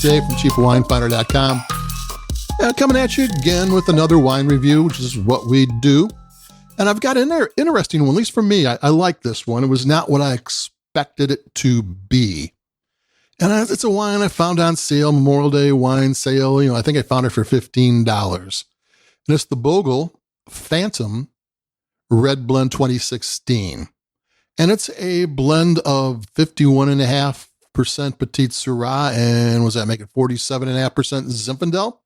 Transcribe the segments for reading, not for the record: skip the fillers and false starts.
Dave from CheapWineFinder.com. Coming at you again with another wine review, which is what we do. And I've got an interesting one, at least for me. I like this one. It was not what I expected it to be. And it's a wine I found on sale, Memorial Day wine sale. I think I found it for $15. And it's the Bogle Phantom Red Blend 2016. And it's a blend of 51.5% Petite Sirah and was that make it 47.5% Zinfandel,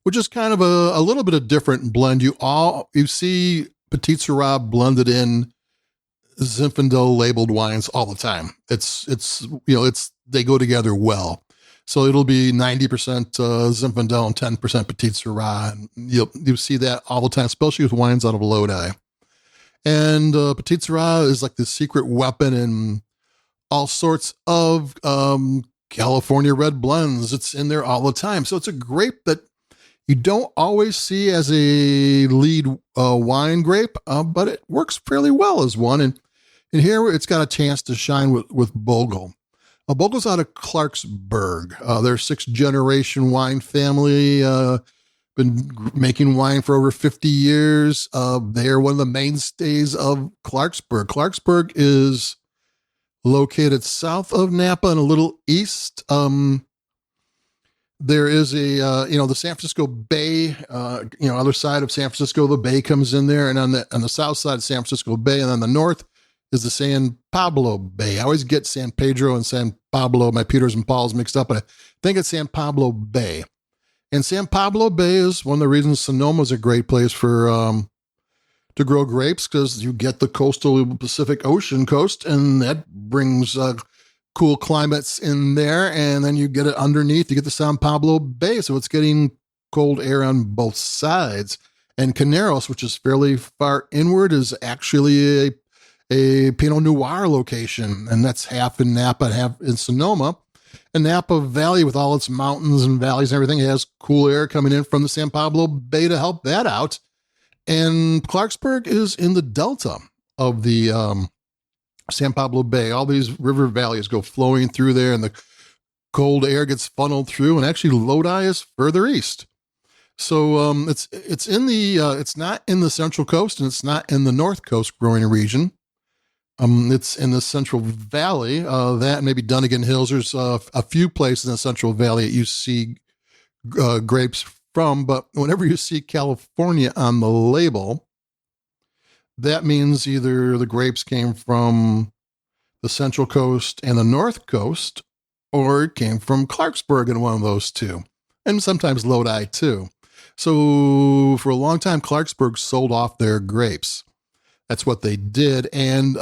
which is kind of a little bit of different blend. You see Petite Sirah blended in Zinfandel labeled wines all the time. They go together well. So it'll be 90% Zinfandel and 10% Petite Sirah. And you see that all the time, especially with wines out of Lodi. And Petite Sirah is like the secret weapon in all sorts of California red blends. It's in there all the time. So it's a grape that you don't always see as a lead wine grape, but it works fairly well as one. And here it's got a chance to shine with Bogle. Bogle's out of Clarksburg. They're a 6th-generation wine family. Been making wine for over 50 years. They are one of the mainstays of Clarksburg. Clarksburg is located south of Napa and a little east. There is the San Francisco Bay, other side of San Francisco, the bay comes in there. And on the south side of San Francisco Bay, and on the north is the San Pablo Bay. I always get San Pedro and San Pablo, my Peters and Pauls mixed up, but I think it's San Pablo Bay. And San Pablo Bay is one of the reasons Sonoma is a great place for to grow grapes, because you get the coastal Pacific Ocean coast, and that brings cool climates in there. And then you get it underneath, you get the San Pablo Bay, so it's getting cold air on both sides. And Carneros, which is fairly far inward, is actually a Pinot Noir location, and that's half in Napa and half in Sonoma. And Napa Valley, with all its mountains and valleys and everything, has cool air coming in from the San Pablo Bay to help that out. And Clarksburg is in the delta of the San Pablo Bay. All these river valleys go flowing through there, and the cold air gets funneled through. And actually, Lodi is further east. So it's not in the Central Coast, and it's not in the North Coast growing region. It's in the Central Valley, that and maybe Dunnigan Hills. There's a few places in the Central Valley that you see grapes from, but whenever you see California on the label, that means either the grapes came from the Central Coast and the North Coast, or it came from Clarksburg and one of those two, and sometimes Lodi too. So for a long time, Clarksburg sold off their grapes. That's what they did. And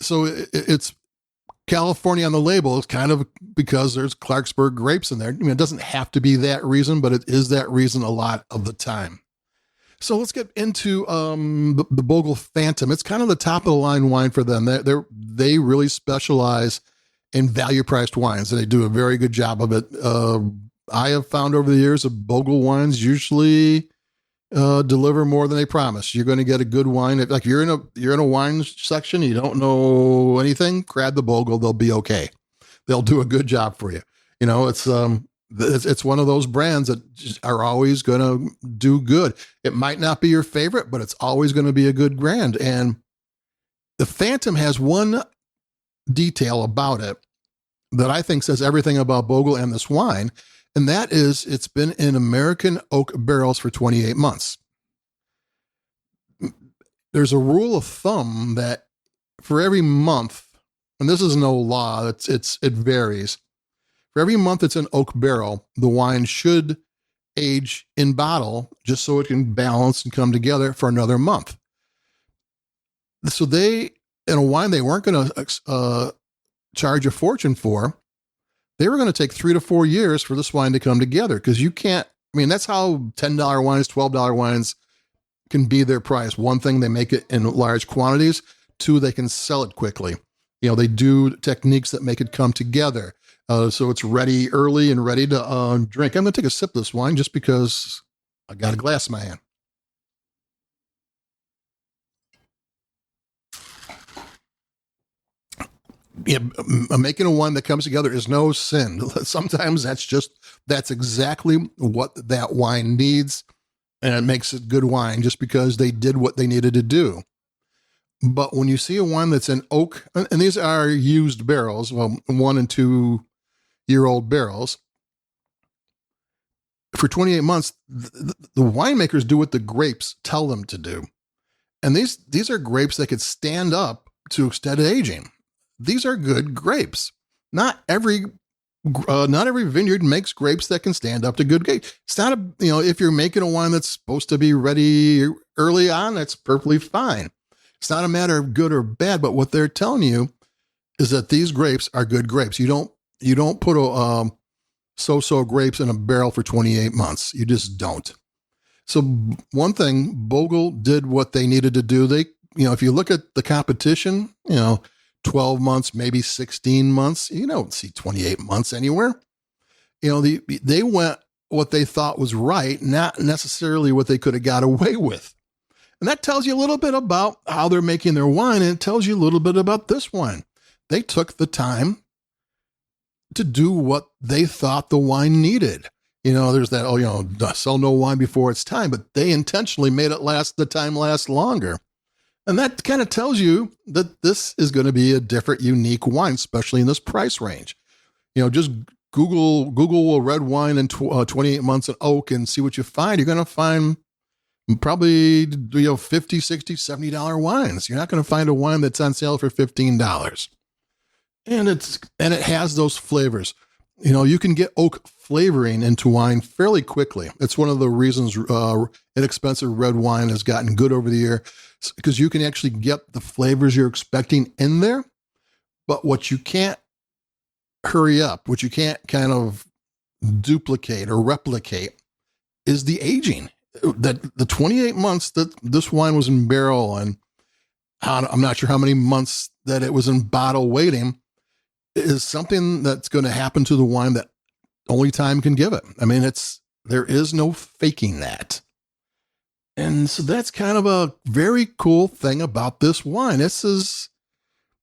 so it's California on the label. It's kind of because there's Clarksburg grapes in there. I mean, it doesn't have to be that reason, but it is that reason a lot of the time. So let's get into the Bogle Phantom. It's kind of the top of the line wine for them. They really specialize in value-priced wines, and they do a very good job of it. I have found over the years that Bogle wines usually deliver more than they promise. You're going to get a good wine. Like you're in a wine section, you don't know anything, grab the Bogle. They'll be okay. They'll do a good job for you. It's one of those brands that are always going to do good. It might not be your favorite, but it's always going to be a good brand. And the Phantom has one detail about it that I think says everything about Bogle and this wine. And that is, it's been in American oak barrels for 28 months. There's a rule of thumb that for every month, and this is no law, it varies. For every month it's in oak barrel, the wine should age in bottle just so it can balance and come together for another month. So in a wine they weren't going to charge a fortune for, they were going to take 3 to 4 years for this wine to come together, because you can't, that's how $10 wines, $12 wines can be their price. One thing, they make it in large quantities. 2, they can sell it quickly. They do techniques that make it come together. So it's ready early and ready to drink. I'm going to take a sip of this wine just because I got a glass in my hand. making a wine that comes together is no sin. Sometimes that's exactly what that wine needs, and it makes it good wine just because they did what they needed to do. But when you see a wine that's in oak, and these are used barrels, well, 1 and 2 year old barrels, for 28 months, the winemakers do what the grapes tell them to do. And these are grapes that could stand up to extended aging. These are good grapes. Not every vineyard makes grapes that can stand up to good grapes. It's not if you're making a wine that's supposed to be ready early on, that's perfectly fine. It's not a matter of good or bad, but what they're telling you is that these grapes are good grapes. You don't put a so-so grapes in a barrel for 28 months. You just don't. So one thing, Bogle did what they needed to do. They, if you look at the competition, 12 months, maybe 16 months, you don't see 28 months anywhere. They went what they thought was right, not necessarily what they could have got away with. And that tells you a little bit about how they're making their wine, and it tells you a little bit about this wine. They took the time to do what they thought the wine needed. There's that, sell no wine before it's time, but they intentionally made it last longer. And that kind of tells you that this is going to be a different, unique wine, especially in this price range. Just Google a red wine in 28 months in oak and see what you find. You're going to find probably, $50, $60, $70 wines. You're not going to find a wine that's on sale for $15. And it has those flavors. You can get oak flavoring into wine fairly quickly. It's one of the reasons inexpensive red wine has gotten good over the year, because you can actually get the flavors you're expecting in there. But what you can't hurry up, what you can't kind of duplicate or replicate, is the aging. That the 28 months that this wine was in barrel, and I'm not sure how many months that it was in bottle waiting, is something that's going to happen to the wine that only time can give it. I mean, there is no faking that. And so that's kind of a very cool thing about this wine. This is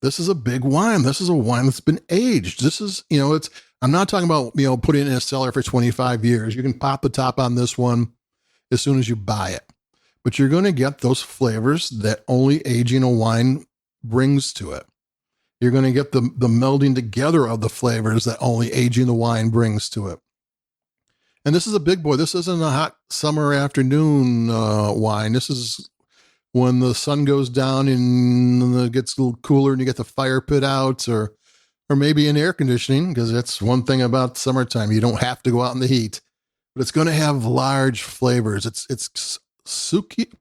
a big wine. This is a wine that's been aged. This is, I'm not talking about, putting it in a cellar for 25 years. You can pop the top on this one as soon as you buy it, but you're going to get those flavors that only aging a wine brings to it. You're going to get the melding together of the flavors that only aging the wine brings to it. And this is a big boy. This isn't a hot summer afternoon wine. This is when the sun goes down and it gets a little cooler and you get the fire pit out, or maybe in air conditioning, because that's one thing about summertime. You don't have to go out in the heat, but it's going to have large flavors. It's silky.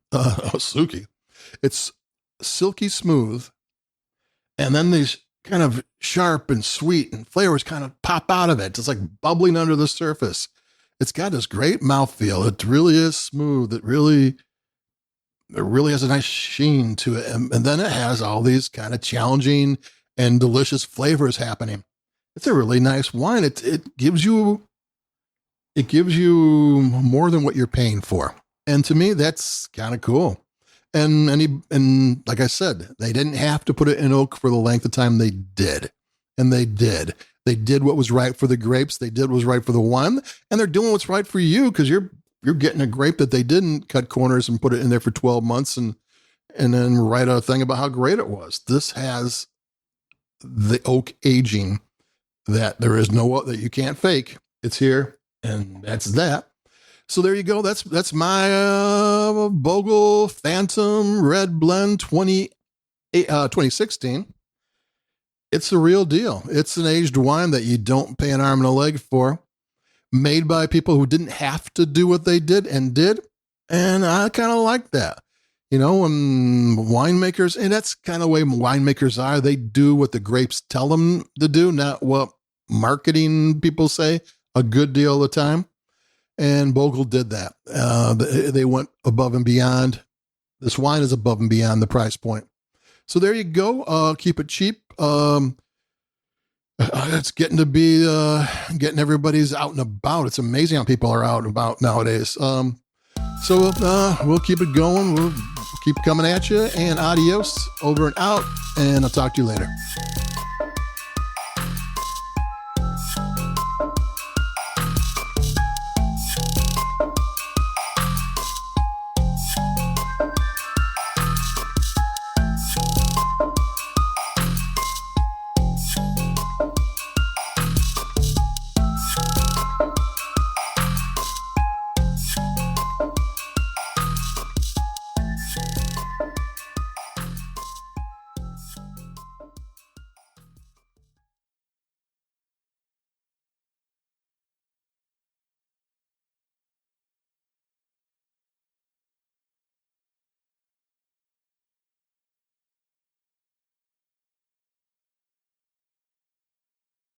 It's silky smooth. And then these kind of sharp and sweet and flavors kind of pop out of it. It's like bubbling under the surface. It's got this great mouthfeel. It really is smooth. It really has a nice sheen to it. And then it has all these kind of challenging and delicious flavors happening. It's a really nice wine. It gives you more than what you're paying for. And to me, that's kind of cool. And like I said, they didn't have to put it in oak for the length of time they did. And they did. They did what was right for the grapes. They did what was right for the wine. And they're doing what's right for you, because you're getting a grape that they didn't cut corners and put it in there for 12 months and then write a thing about how great it was. This has the oak aging that that you can't fake. It's here, and that's that. So there you go. That's my Bogle Phantom Red Blend 2016. It's the real deal. It's an aged wine that you don't pay an arm and a leg for, made by people who didn't have to do what they did and did. And I kind of like that. When winemakers, and that's kind of the way winemakers are, they do what the grapes tell them to do, not what marketing people say a good deal of the time. And Bogle did that. They went above and beyond. This wine is above and beyond the price point. So there you go. Keep it cheap. It's getting to be getting everybody's out and about. It's amazing how people are out and about nowadays. So we'll keep it going. We'll keep coming at you. And adios, over and out. And I'll talk to you later.